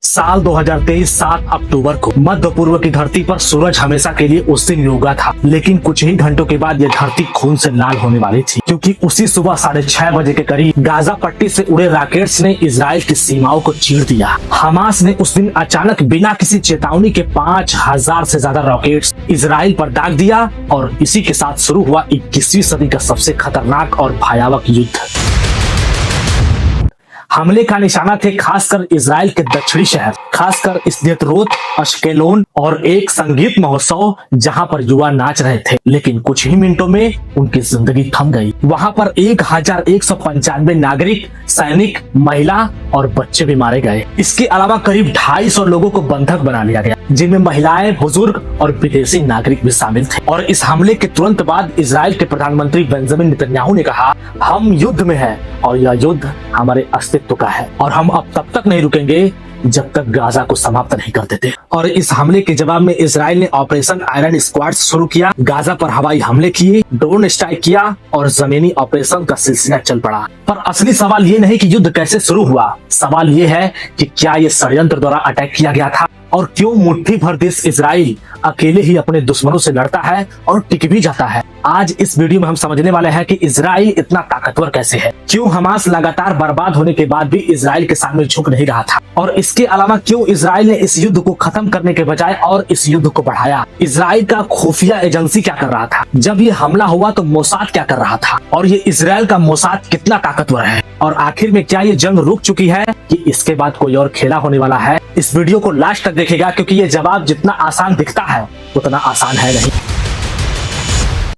साल 2023 7 अक्टूबर को मध्य पूर्व की धरती पर सूरज हमेशा के लिए उस दिन उगा था, लेकिन कुछ ही घंटों के बाद यह धरती खून से लाल होने वाली थी, क्योंकि उसी सुबह 6:30 बजे के करीब गाजा पट्टी से उड़े रॉकेट्स ने इजराइल की सीमाओं को चीर दिया। हमास ने उस दिन अचानक बिना किसी चेतावनी के 5000 से ज्यादा रॉकेट्स इजराइल पर दाग दिया और इसी के साथ शुरू हुआ 21वीं सदी का सबसे खतरनाक और भयावह युद्ध। हमले का निशाना थे खासकर इजराइल के दक्षिणी शहर, खासकर स्देरोत, अश्केलोन और एक संगीत महोत्सव जहां पर युवा नाच रहे थे, लेकिन कुछ ही मिनटों में उनकी जिंदगी थम गई। वहां पर 1195 नागरिक, सैनिक, महिला और बच्चे भी मारे गए। इसके अलावा करीब 250 लोगों को बंधक बना लिया गया, जिनमें महिलाएं, बुजुर्ग और विदेशी नागरिक भी शामिल थे। और इस हमले के तुरंत बाद इजराइल के प्रधानमंत्री बेंजामिन नेतन्याहू ने कहा, हम युद्ध में हैं और यह युद्ध हमारे अस्तित्व का है और हम अब तब तक नहीं रुकेंगे जब तक गाजा को समाप्त नहीं कर देते। और इस हमले के जवाब में इजराइल ने ऑपरेशन आयरन स्क्वाड शुरू किया, गाजा पर हवाई हमले किए, ड्रोन स्ट्राइक किया और जमीनी ऑपरेशन का सिलसिला चल पड़ा। पर असली सवाल ये नहीं कि युद्ध कैसे शुरू हुआ, सवाल ये है कि क्या ये षड्यंत्र द्वारा अटैक किया गया था और क्यों मुट्ठी भर देश इजराइल अकेले ही अपने दुश्मनों से लड़ता है और टिक भी जाता है। आज इस वीडियो में हम समझने वाले हैं कि इजराइल इतना ताकतवर कैसे है, क्यों हमास लगातार बर्बाद होने के बाद भी इजराइल के सामने झुक नहीं रहा था, और इसके अलावा क्यों इजराइल ने इस युद्ध को खत्म करने के बजाय और इस युद्ध को बढ़ाया। इजराइल का खुफिया एजेंसी क्या कर रहा था, जब ये हमला हुआ तो मोसाद क्या कर रहा था, और ये इजराइल का मोसाद कितना ताकतवर है, और आखिर में क्या ये जंग रुक चुकी है कि इसके बाद कोई और खेला होने वाला है। इस वीडियो को लास्ट तक देखेगा, क्योंकि ये जवाब जितना आसान दिखता है उतना आसान है नहीं।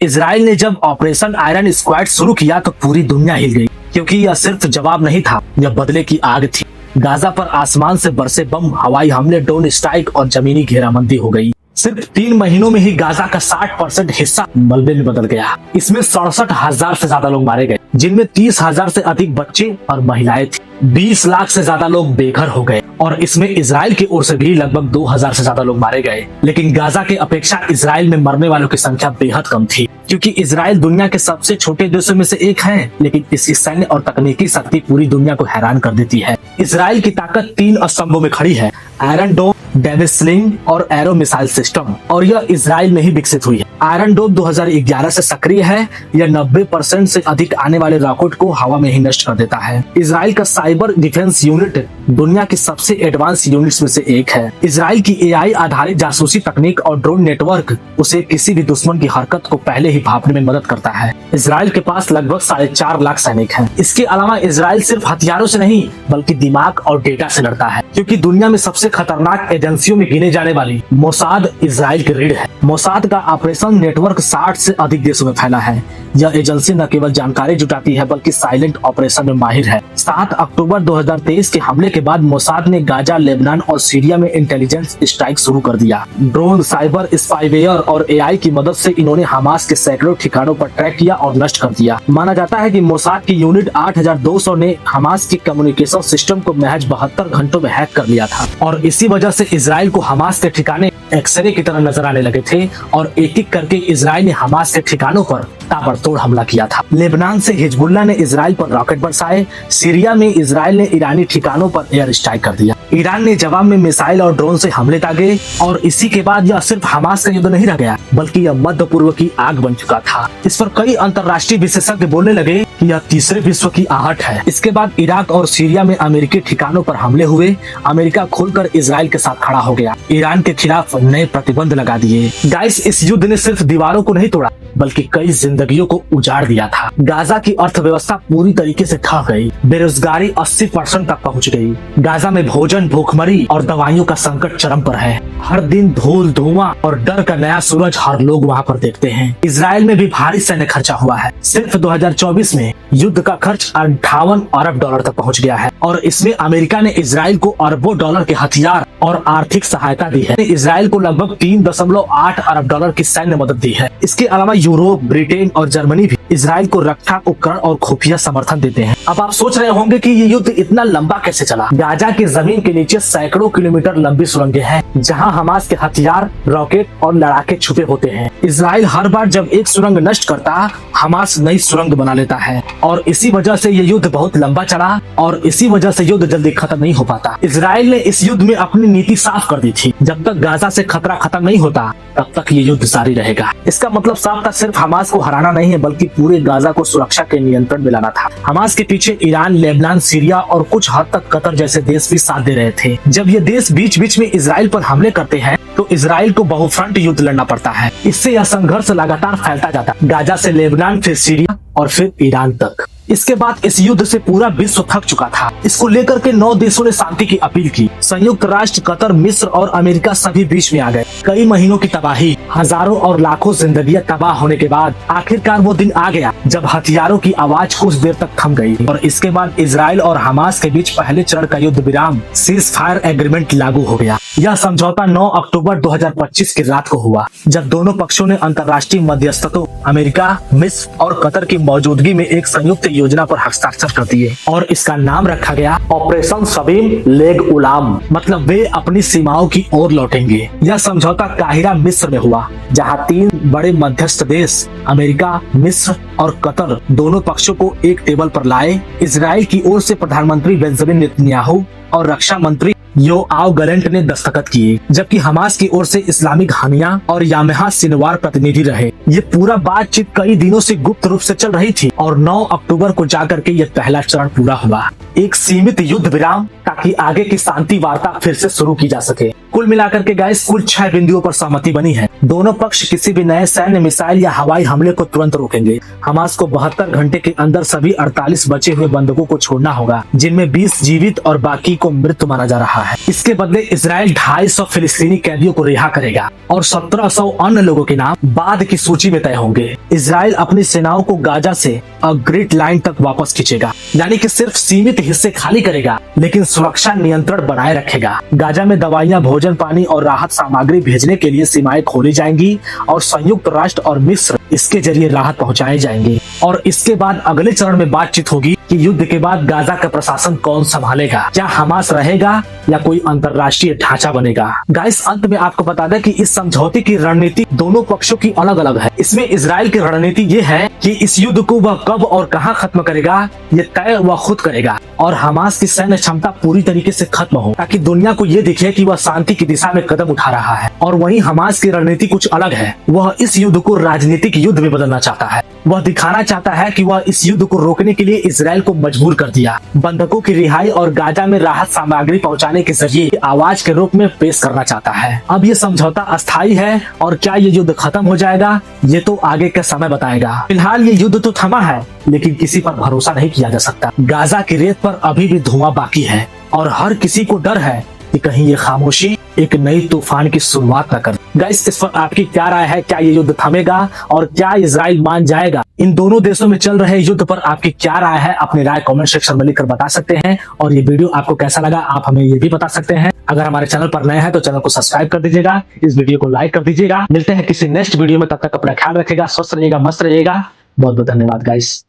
इजराइल ने जब ऑपरेशन आयरन स्क्वाड शुरू किया तो पूरी दुनिया हिल गई, क्योंकि यह सिर्फ जवाब नहीं था, यह बदले की आग थी। गाजा पर आसमान से बरसे बम, हवाई हमले, ड्रोन स्ट्राइक और जमीनी घेराबंदी हो गई। सिर्फ 3 महीनों में ही गाजा का 60% हिस्सा मलबे में बदल गया। इसमें 67,000 से ज्यादा लोग मारे गए, जिनमें 30,000 से अधिक बच्चे और महिलाएं थी। 20 लाख से ज्यादा लोग बेघर हो गए और इसमें इजराइल की ओर से भी लगभग 2000 से ज्यादा लोग मारे गए। लेकिन गाजा के अपेक्षा इजराइल में मरने वालों की संख्या बेहद कम थी, क्योंकि इजराइल दुनिया के सबसे छोटे देशों में से एक है, लेकिन इसकी सैन्य और तकनीकी शक्ति पूरी दुनिया को हैरान कर देती है। इजराइल की ताकत 3 स्तंभों में खड़ी है, आयरन डोम, डेविस स्लिंग और एरो मिसाइल सिस्टम, और यह इजराइल में ही विकसित हुई है। आयरन डोम 2011 से सक्रिय है, यह 90% से अधिक आने वाले रॉकेट को हवा में ही नष्ट कर देता है। इजराइल का साइबर डिफेंस यूनिट दुनिया की सबसे एडवांस यूनिट्स में से एक है। इजराइल की एआई आधारित जासूसी तकनीक और ड्रोन नेटवर्क उसे किसी भी दुश्मन की हरकत को पहले ही भांपने में मदद करता है। इजराइल के पास लगभग 4.5 लाख सैनिक हैं। इसके अलावा इजराइल सिर्फ हथियारों से नहीं बल्कि दिमाग और डेटा से लड़ता है, क्योंकि दुनिया में सबसे खतरनाक एजेंसियों में गिने जाने वाली मोसाद इजराइल की रीढ़ है। मोसाद का ऑपरेशन नेटवर्क 60 से अधिक देशों में फैला है। यह एजेंसी न केवल जानकारी जुटाती है बल्कि साइलेंट ऑपरेशन में माहिर है। 7 अक्टूबर 2023 के हमले के बाद मोसाद ने गाजा, लेबनान और सीरिया में इंटेलिजेंस स्ट्राइक शुरू कर दिया। ड्रोन, साइबर स्पाईवेयर और एआई की मदद से इन्होंने हमास के सैकड़ों ठिकानों पर ट्रैक किया और नष्ट कर दिया। माना जाता है कि मोसाद की यूनिट 8200 ने हमास की कम्युनिकेशन सिस्टम को महज 72 घंटों में हैक कर लिया था, और इसी वजह से इजराइल को हमास के ठिकाने एक्सरे की तरह नजर आने लगे थे, और एक-एक करके इजराइल ने हमास के ठिकानों पर ताबड़तोड़ हमला किया था। लेबनान से हिजबुल्लाह ने इजराइल पर रॉकेट बरसाए, सीरिया में इजराइल ने ईरानी ठिकानों पर एयर स्ट्राइक कर दिया। ईरान ने जवाब में मिसाइल और ड्रोन से हमले दागे, और इसी के बाद यह सिर्फ हमास का युद्ध नहीं रह गया बल्कि यह मध्य पूर्व की आग बन चुका था। इस पर कई अंतर्राष्ट्रीय विशेषज्ञ बोलने लगे कि यह तीसरे विश्व की आहट है। इसके बाद इराक और सीरिया में अमेरिकी ठिकानों पर हमले हुए। अमेरिका खुलकर इजराइल के साथ खड़ा हो गया, ईरान के खिलाफ नए प्रतिबंध लगा दिए। गाइस, इस युद्ध ने सिर्फ दीवारों को नहीं तोड़ा बल्कि कई जिंदगियों को उजाड़ दिया था। गाजा की अर्थव्यवस्था पूरी तरीके से ठप गई, बेरोजगारी 80% तक पहुंच गई। गाजा में भोजन, भूखमरी और दवाइयों का संकट चरम पर है। हर दिन धूल, धुआं और डर का नया सूरज हर लोग वहां पर देखते हैं। इजराइल में भी भारी सैन्य खर्चा हुआ है। सिर्फ 2024 में युद्ध का खर्च 58 अरब डॉलर तक पहुंच गया है, और इसमें अमेरिका ने इजराइल को अरबों डॉलर के हथियार और आर्थिक सहायता दी है। इजराइल को लगभग 3.8 अरब डॉलर की सैन्य मदद दी है। इसके अलावा यूरोप, ब्रिटेन और जर्मनी भी इजराइल को रक्षा उपकरण और खुफिया समर्थन देते हैं। अब आप सोच रहे होंगे कि ये युद्ध इतना लंबा कैसे चला। गाजा की जमीन के नीचे सैकड़ों किलोमीटर लंबी सुरंगें हैं, जहां हमास के हथियार, रॉकेट और लड़ाके छुपे होते हैं। इजराइल हर बार जब एक सुरंग नष्ट करता, हमास नई सुरंग बना लेता है और इसी वजह से ये युद्ध बहुत लंबा चला और इसी वजह से युद्ध जल्दी खत्म नहीं हो पाता। इजराइल ने इस युद्ध में अपनी नीति साफ कर दी थी, जब तक गाजा से खतरा खत्म नहीं होता तब तक ये युद्ध जारी रहेगा। इसका मतलब साफ था, सिर्फ हमास को हराना नहीं है बल्कि पूरे गाजा को सुरक्षा के नियंत्रण में लाना था। हमास के पीछे ईरान, लेबनान, सीरिया और कुछ हद तक कतर जैसे देश भी साथ दे रहे थे। जब ये देश बीच बीच में इजराइल पर हमले करते हैं तो इजराइल को बहुफ्रंट युद्ध लड़ना पड़ता है। इससे यह संघर्ष लगातार फैलता जाता, गाजा से लेबनान, फिर सीरिया और फिर ईरान तक। इसके बाद इस युद्ध से पूरा विश्व थक चुका था। इसको लेकर के 9 देशों ने शांति की अपील की। संयुक्त राष्ट्र, कतर, मिस्र और अमेरिका सभी बीच में आ गए। कई महीनों की तबाही, हजारों और लाखों जिंदगियां तबाह होने के बाद आखिरकार वो दिन आ गया जब हथियारों की आवाज कुछ देर तक थम गई और इसके बाद इजराइल और हमास के बीच पहले चरण का युद्ध विराम, सीज फायर एग्रीमेंट लागू हो गया। यह समझौता 9 अक्टूबर 2025 की रात को हुआ, जब दोनों पक्षों ने अंतर्राष्ट्रीय मध्यस्थतों, अमेरिका, मिस्र और कतर की मौजूदगी में एक संयुक्त योजना पर हस्ताक्षर कर दिए और इसका नाम रखा गया ऑपरेशन समीम लेग उलाम, मतलब वे अपनी सीमाओं की ओर लौटेंगे। यह समझौता काहिरा, मिस्र में हुआ, जहां 3 बड़े मध्यस्थ देश अमेरिका, मिस्र और कतर दोनों पक्षों को एक टेबल पर लाए। इजराइल की ओर से प्रधानमंत्री बेंजामिन नेतन्याहू और रक्षा मंत्री योआव गैलेंट ने दस्तखत किए, जबकि हमास की ओर से इस्लामिक हानिया और यामेहा सिनवार प्रतिनिधि रहे। ये पूरा बातचीत कई दिनों से गुप्त रूप से चल रही थी और 9 अक्टूबर को जाकर के ये पहला चरण पूरा हुआ, एक सीमित युद्ध विराम, ताकि आगे की शांति वार्ता फिर से शुरू की जा सके। कुल मिलाकर के गाइस कुल 6 बिंदुओं पर सहमति बनी है। दोनों पक्ष किसी भी नए सैन्य, मिसाइल या हवाई हमले को तुरंत रोकेंगे। हमास को 72 घंटे के अंदर सभी 48 बचे हुए बंधकों को छोड़ना होगा, जिनमें 20 जीवित और बाकी को मृत माना जा रहा है। इसके बदले इजराइल 250 फिलिस्तीनी कैदियों को रिहा करेगा और 1700 अन्य लोगों के नाम बाद की सूची में तय होंगे। इजराइल अपनी सेनाओं को गाजा से ग्रिड लाइन तक वापस खींचेगा, यानी कि सिर्फ सीमित हिस्से खाली करेगा लेकिन सुरक्षा नियंत्रण बनाए रखेगा। गाजा में दवाइयां, भोजन, पानी और राहत सामग्री भेजने के लिए सीमाएं खोली जाएंगी और संयुक्त राष्ट्र और मिस्र इसके जरिए राहत पहुंचाए जाएंगे। और इसके बाद अगले चरण में बातचीत होगी कि युद्ध के बाद गाजा का प्रशासन कौन संभालेगा, क्या हमास रहेगा या कोई अंतरराष्ट्रीय ढांचा बनेगा। गाइस अंत में आपको बता दें कि इस समझौते की रणनीति दोनों पक्षों की अलग अलग है। इसमें इजराइल की रणनीति ये है कि इस युद्ध को वह कब और कहां खत्म करेगा ये तय वह खुद करेगा और हमास की सैन्य क्षमता पूरी तरीके से खत्म हो, ताकि दुनिया को ये दिखे कि वह शांति की दिशा में कदम उठा रहा है। और वहीं हमास की रणनीति कुछ अलग है, वह इस युद्ध को राजनीतिक युद्ध में बदलना चाहता है। वह दिखाना चाहता है कि वह इस युद्ध को रोकने के लिए इजराइल को मजबूर कर दिया, बंधकों की रिहाई और गाजा में राहत सामग्री पहुंचाने के जरिए आवाज के रूप में पेश करना चाहता है। अब ये समझौता अस्थायी है और क्या ये युद्ध खत्म हो जाएगा ये तो आगे का समय बताएगा। फिलहाल ये युद्ध तो थमा है लेकिन किसी पर भरोसा नहीं किया जा सकता। गाजा की रेत पर अभी भी धुआं बाकी है और हर किसी को डर है कि कहीं ये खामोशी एक नई तूफान की शुरुआत न कर। गाइस इस पर आपकी क्या राय है, क्या ये युद्ध थमेगा और क्या इजराइल मान जाएगा? इन दोनों देशों में चल रहे युद्ध पर आपकी क्या राय है, अपनी राय कमेंट सेक्शन में लिखकर बता सकते हैं। और ये वीडियो आपको कैसा लगा आप हमें ये भी बता सकते हैं। अगर हमारे चैनल पर नए हैं तो चैनल को सब्सक्राइब कर दीजिएगा, इस वीडियो को लाइक कर दीजिएगा। मिलते हैं किसी नेक्स्ट वीडियो में, तब तक अपना ख्याल रखिएगा, स्वस्थ रहिएगा, मस्त रहिएगा। बहुत बहुत धन्यवाद गाइस।